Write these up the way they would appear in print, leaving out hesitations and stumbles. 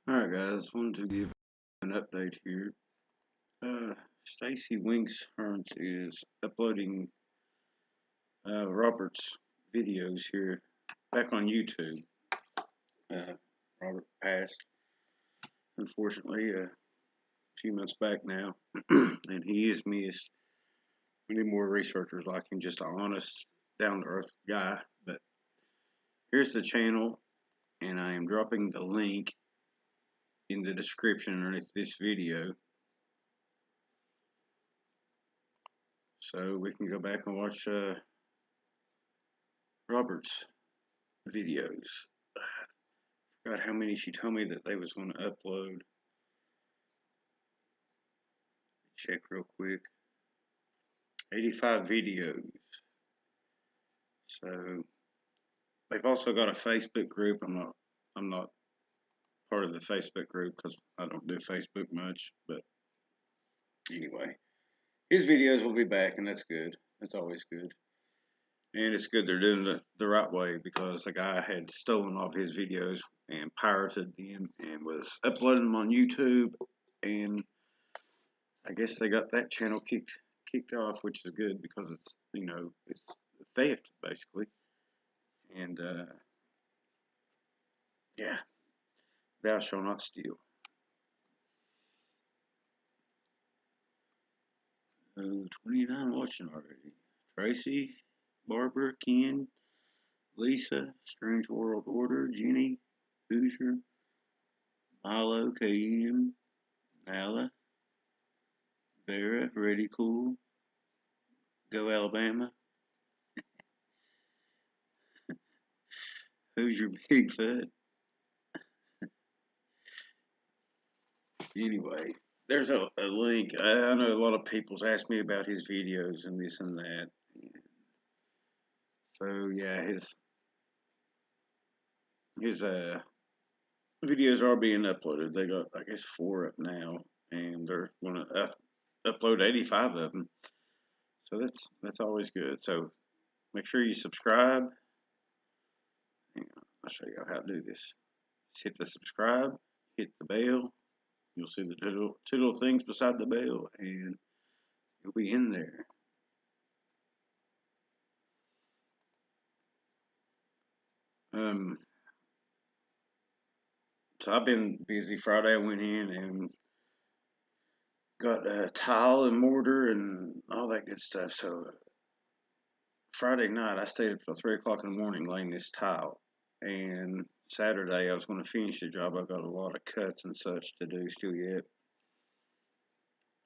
Alright guys, wanted to give an update here. Stacy Winks Hearns is uploading Robert's videos here back on YouTube. Robert passed, unfortunately, a few months back now, and he is missed. We need more researchers like him, just an honest, down-to-earth guy. But here's the channel, and I am dropping the link in the description underneath this video, so we can go back and watch Robert's videos. I forgot how many she told me that they was going to upload. Check real quick. 85 videos. So they've also got a Facebook group. I'm not part of the Facebook group because I don't do Facebook much. But anyway, his videos will be back, and that's good. That's always good. And it's good they're doing the right way, because the guy had stolen off his videos and pirated them and was uploading them on YouTube, and I guess they got that channel kicked off, which is good because it's it's theft basically. And yeah, thou shalt not steal. 29 watching already. Tracy, Barbara, Ken, Lisa, Strange World Order, Jenny, Hoosier, Milo, KM, Nala, Vera, Ready Cool, Go Alabama, Who's Your Big Fat? Anyway, there's a link. I know a lot of people's asked me about his videos and this and that. So yeah, his videos are being uploaded. They got, I guess, 4 up now, and they're going to upload 85 of them. So that's always good. So make sure you subscribe. Hang on, I'll show you how to do this. Just hit the subscribe, hit the bell. You'll see the two little things beside the bell, and you'll be in there. So I've been busy. Friday I went in and got tile and mortar and all that good stuff. So Friday night I stayed up till 3 o'clock in the morning laying this tile. And Saturday I was going to finish the job. I've got a lot of cuts and such to do still yet.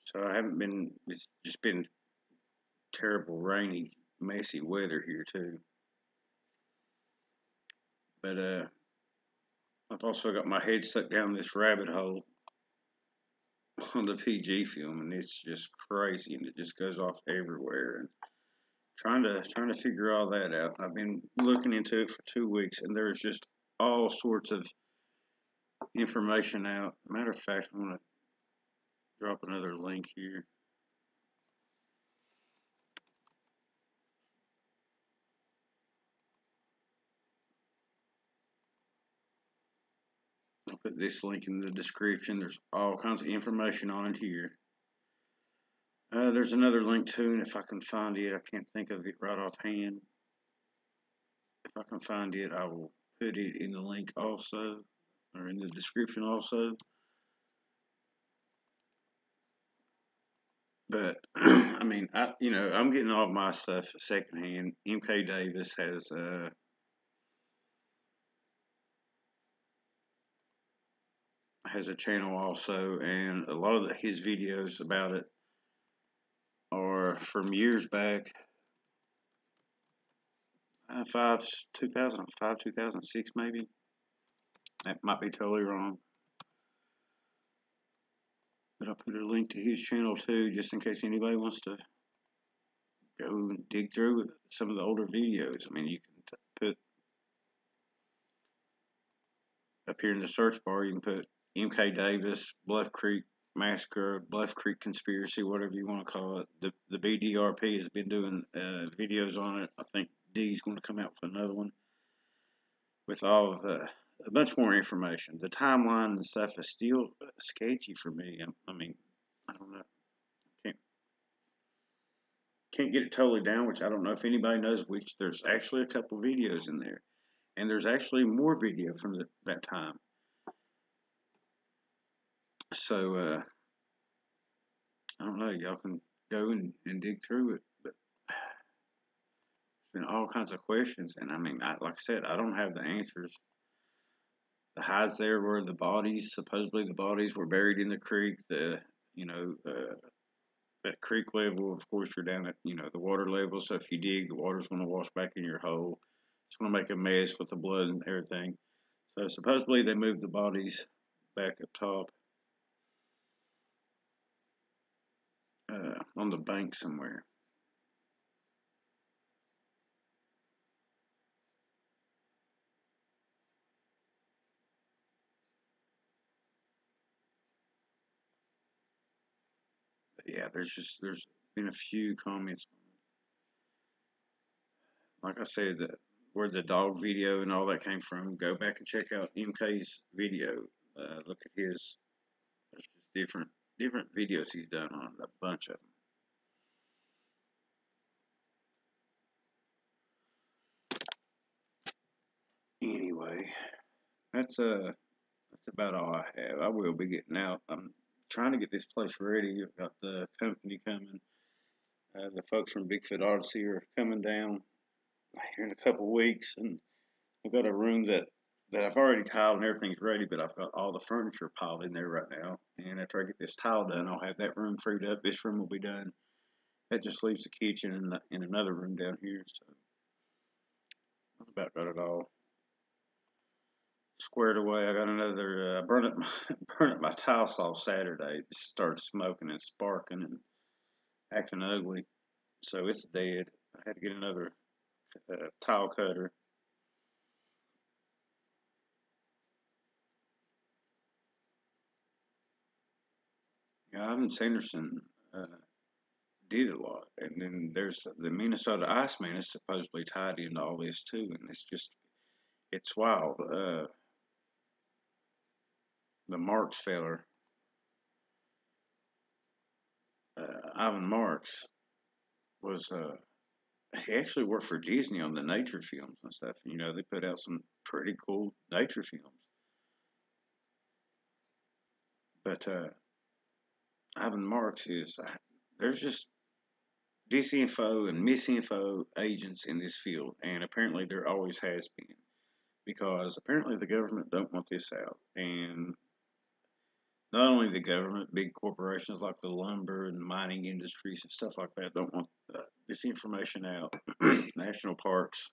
So I haven't been. It's just been terrible, rainy, messy weather here too. But I've also got my head stuck down this rabbit hole on the PG film, and it's just crazy, and it just goes off everywhere. And trying to figure all that out. I've been looking into it for 2 weeks, and there's just all sorts of information out. Matter of fact, I'm gonna drop another link here. I'll put this link in the description. There's all kinds of information on it here. There's another link too, and if I can find it, I can't think of it right offhand. If I can find it, I will put it in the link also, or in the description also. But I mean, I'm getting all my stuff secondhand. MK Davis has a channel also, and a lot of his videos about it are from years back. 2005, 2006 maybe. That might be totally wrong. But I'll put a link to his channel too, just in case anybody wants to go and dig through some of the older videos. I mean, you can put up here in the search bar, you can put MK Davis, Bluff Creek Massacre, Bluff Creek Conspiracy, whatever you want to call it. The BDRP has been doing videos on it. I think D's going to come out with another one with all of a bunch more information. The timeline and stuff is still sketchy for me. I mean, I don't know. Can't can't get it totally down. Which I don't know if anybody knows. Which there's actually a couple videos in there, and there's actually more video from that time. So I don't know. Y'all can go and dig through it, but there's been all kinds of questions, and I mean, like I said, I don't have the answers. The hides there were the bodies. Supposedly, the bodies were buried in the creek. You know, that creek level, of course, you're down at the water level. So if you dig, the water's going to wash back in your hole. It's going to make a mess with the blood and everything. So supposedly, they moved the bodies back up top on the bank somewhere. But yeah, there's been a few comments. Like I said, where the dog video and all that came from, go back and check out MK's video. Look at his. There's just different videos he's done on a bunch of them. Anyway, that's about all I have. I will be getting out. I'm trying to get this place ready. I've got the company coming. The folks from Bigfoot Odyssey are coming down here in a couple of weeks, and I've got a room that I've already tiled and everything's ready, but I've got all the furniture piled in there right now. And after I get this tile done, I'll have that room freed up. This room will be done. That just leaves the kitchen and another room down here. So I've about got it all squared away. I got another. I burned up burned up my tile saw Saturday. It started smoking and sparking and acting ugly, so it's dead. I had to get another tile cutter. Yeah, Ivan Sanderson did a lot, and then there's the Minnesota Iceman is supposedly tied into all this too, and it's wild. The Marks feller, Ivan Marks, was he actually worked for Disney on the nature films and stuff. They put out some pretty cool nature films. But Ivan Marks is there's just disinfo and misinfo agents in this field, and apparently there always has been because apparently the government don't want this out, and not only the government, big corporations like the lumber and mining industries and stuff like that don't want this information out. National parks,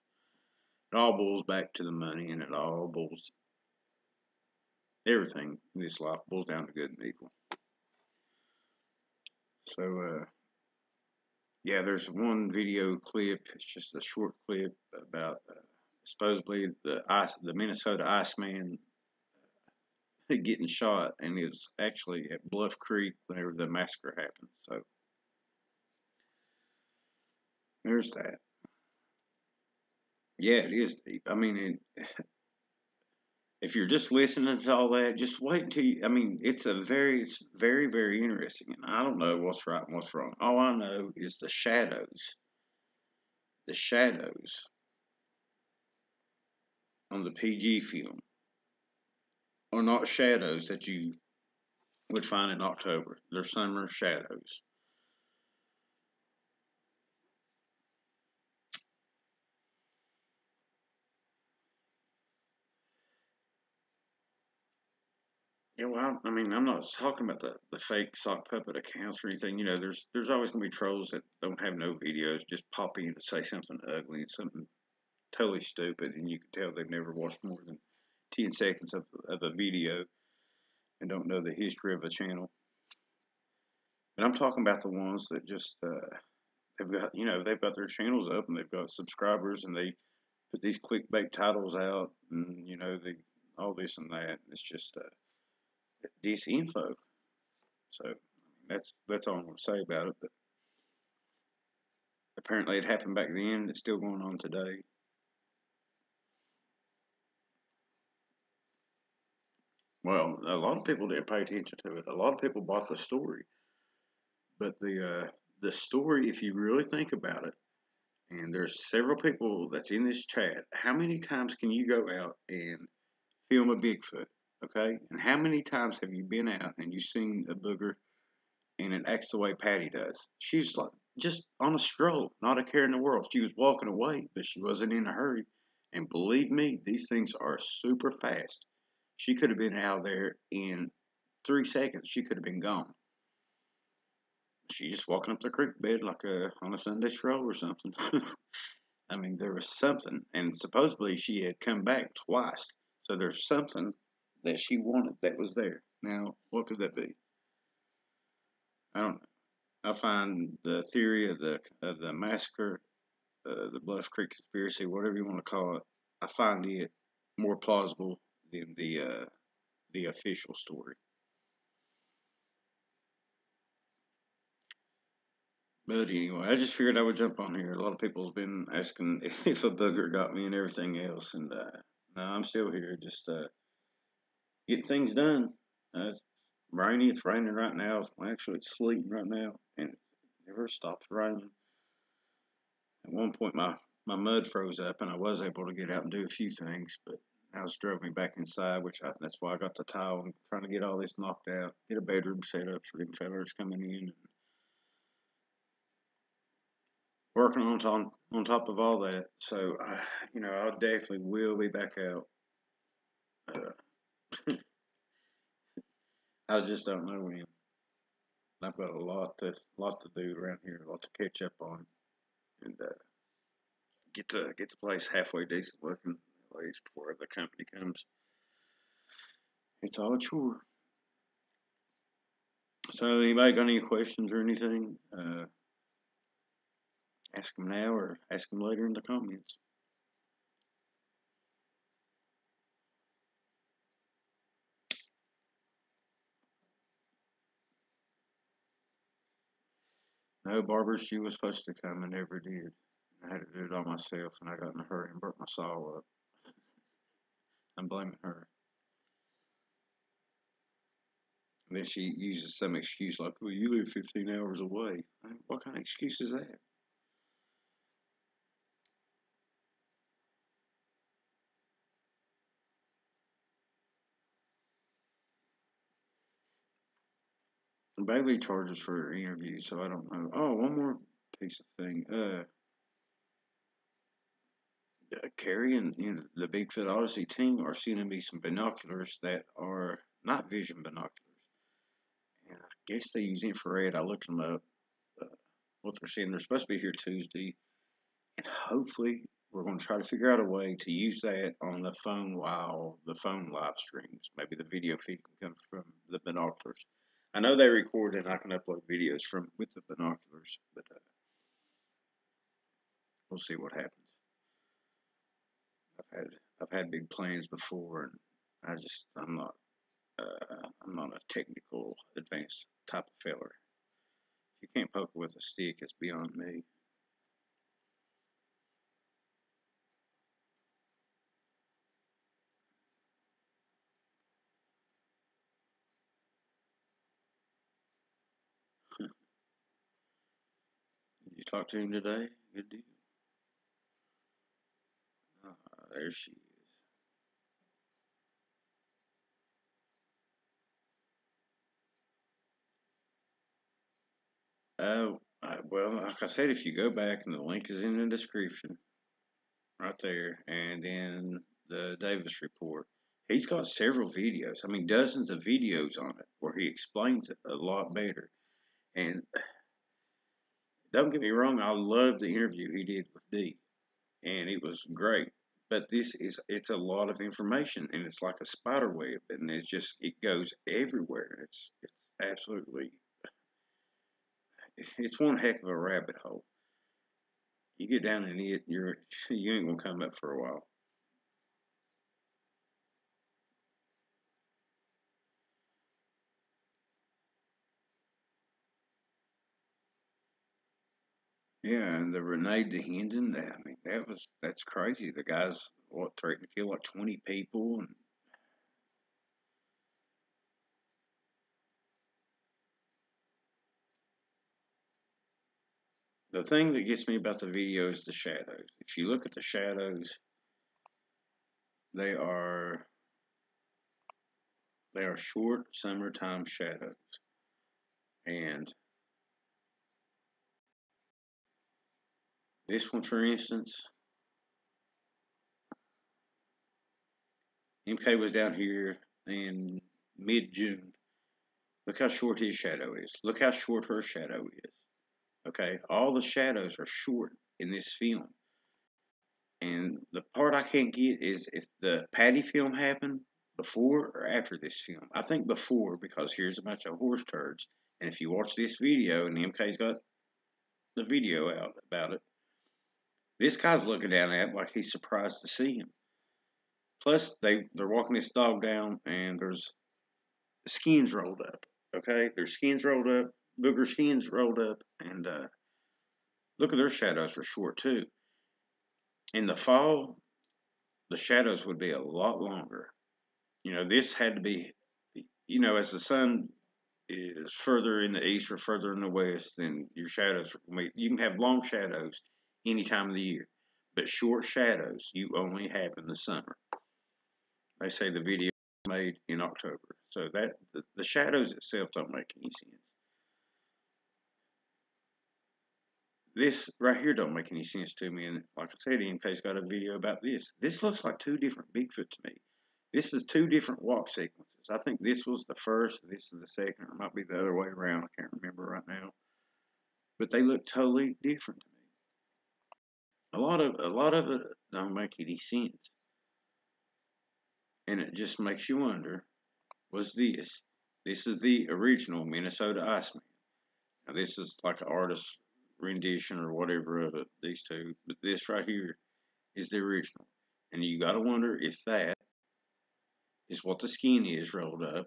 it all boils back to the money, and it all boils everything in this life boils down to good and evil. So, yeah, there's one video clip. It's just a short clip about supposedly the Minnesota Iceman getting shot, and it was actually at Bluff Creek whenever the massacre happened. So there's that. Yeah, it is deep. I mean, if you're just listening to all that, just wait until you. I mean, it's very, very interesting, and I don't know what's right and what's wrong. All I know is the shadows on the PG film are not shadows that you would find in October. They're summer shadows. Yeah, well, I mean, I'm not talking about the fake sock puppet accounts or anything. There's always gonna be trolls that don't have no videos, just pop in to say something ugly and something totally stupid, and you can tell they've never watched more than 10 seconds of a video and don't know the history of a channel. But I'm talking about the ones that just they've got their channels up and they've got subscribers and they put these clickbait titles out and they all this and that. It's just disinfo. So that's all I'm gonna say about it. But apparently it happened back then. It's still going on today. Well, a lot of people didn't pay attention to it. A lot of people bought the story, but the story, if you really think about it, and there's several people that's in this chat. How many times can you go out and film a Bigfoot? Okay, and how many times have you been out and you seen a booger and it acts the way Patty does? She's like just on a stroll, not a care in the world. She was walking away, but she wasn't in a hurry. And believe me, these things are super fast. She could have been out there in 3 seconds. She could have been gone. She just walking up the creek bed like on a Sunday stroll or something. I mean, there was something, and supposedly she had come back twice. So there's something that she wanted that was there. Now, what could that be? I don't know. I find the theory of the massacre, the Bluff Creek conspiracy, whatever you want to call it, I find it more plausible than the official story. But anyway, I just figured I would jump on here. A lot of people's been asking if a booger got me and everything else, and no, I'm still here, just getting things done. It's rainy. It's raining right now. Actually, it's sleeting right now, and it never stops raining. At one point, my mud froze up, and I was able to get out and do a few things, but now it's drove me back inside, that's why I got the tile and trying to get all this knocked out, get a bedroom set up for them fellers coming in, and working on top of all that. So, I definitely will be back out. I just don't know when. I've got a lot to do around here, a lot to catch up on, and get the place halfway decent looking at least before the company comes. It's all a chore. So, anybody got any questions or anything? Ask them now or ask them later in the comments. No, Barbara, she was supposed to come and never did. I had to do it all myself, and I got in a hurry and burnt my saw up. I'm blaming her. And then she uses some excuse like, well, you live 15 hours away. What kind of excuse is that? Bailey charges for interviews, so I don't know. Oh, one more piece of thing. Carrie and the Bigfoot Odyssey team are sending me some binoculars that are not vision binoculars. And I guess they use infrared. I looked them up. Uh, what they're saying, they're supposed to be here Tuesday. And hopefully, we're going to try to figure out a way to use that on the phone while the phone live streams. Maybe the video feed can come from the binoculars. I know they record and I can upload videos from with the binoculars, but we'll see what happens. I've had big plans before, and I'm not a technical advanced type of feller. If you can't poke it with a stick, it's beyond me. Did you talk to him today? Good deal. There she is. Well, like I said, if you go back and the link is in the description right there, and then the Davis report, he's got several videos. I mean, dozens of videos on it where he explains it a lot better. And don't get me wrong, I love the interview he did with D, and it was great. But it's a lot of information, and it's like a spider web, and it goes everywhere. It's absolutely it's one heck of a rabbit hole. You get down in it, you ain't gonna come up for a while. Yeah, and the Renee DeHenden, I mean, that's crazy. The guy's what threatened to kill like 20 people, and the thing that gets me about the video is the shadows. If you look at the shadows, they are short summertime shadows. And this one, for instance, MK was down here in mid-June. Look how short his shadow is. Look how short her shadow is. Okay, all the shadows are short in this film. And the part I can't get is if the Patty film happened before or after this film. I think before, because here's a bunch of horse turds. And if you watch this video, and MK's got the video out about it, this guy's looking down at him like he's surprised to see him. Plus, they're walking this dog down, and there's skins rolled up. Okay, their skins rolled up, booger skins rolled up, and look at their shadows are short too. In the fall, the shadows would be a lot longer. You know, this had to be, you know, as the sun is further in the east or further in the west, then your shadows are going to be, you can have long shadows any time of the year, but short shadows you only have in the summer. They say the video was made in October, so that the shadows itself don't make any sense. This right here don't make any sense to me, and like I said, MK's got a video about this. This looks like two different Bigfoot to me. This is two different walk sequences. I think this was the first, this is the second, or it might be the other way around. I can't remember right now. But they look totally different to me. A lot of it don't make any sense. And it just makes you wonder, was this? This is the original Minnesota Iceman. Now this is like an artist rendition or whatever of it, these two. But this right here is the original. And you gotta wonder if that is what the skin is rolled up.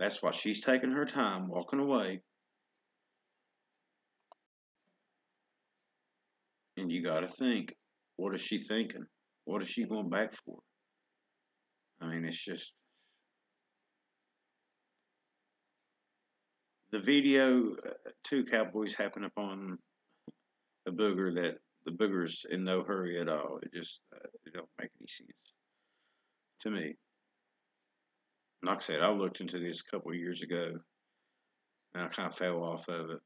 That's why she's taking her time walking away. And you got to think, what is she thinking? What is she going back for? I mean, it's just the video. Two cowboys happen upon a booger that the booger's in no hurry at all. It just it don't make any sense to me. Like I said, I looked into this a couple of years ago, and I kind of fell off of it,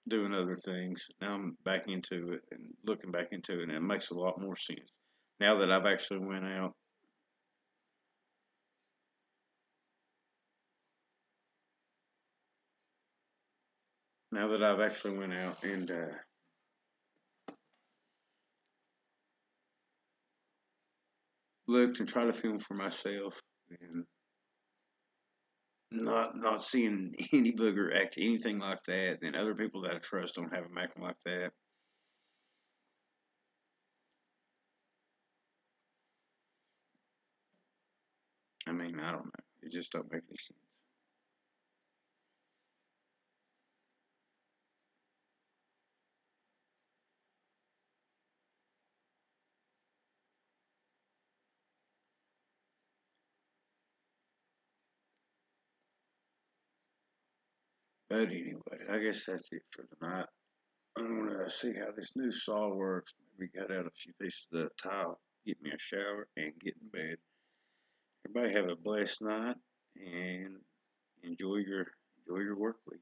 doing other things. Now I'm back into it and looking back into it, and it makes a lot more sense now that I've actually went out. Now that I've actually went out and looked and tried to film for myself, and not seeing any booger act anything like that, then other people that I trust don't have them acting like that. I mean, I don't know. It just don't make any sense. But anyway, I guess that's it for tonight. I'm gonna see how this new saw works. Maybe cut out a few pieces of the tile, get me a shower, and get in bed. Everybody have a blessed night and enjoy your work week.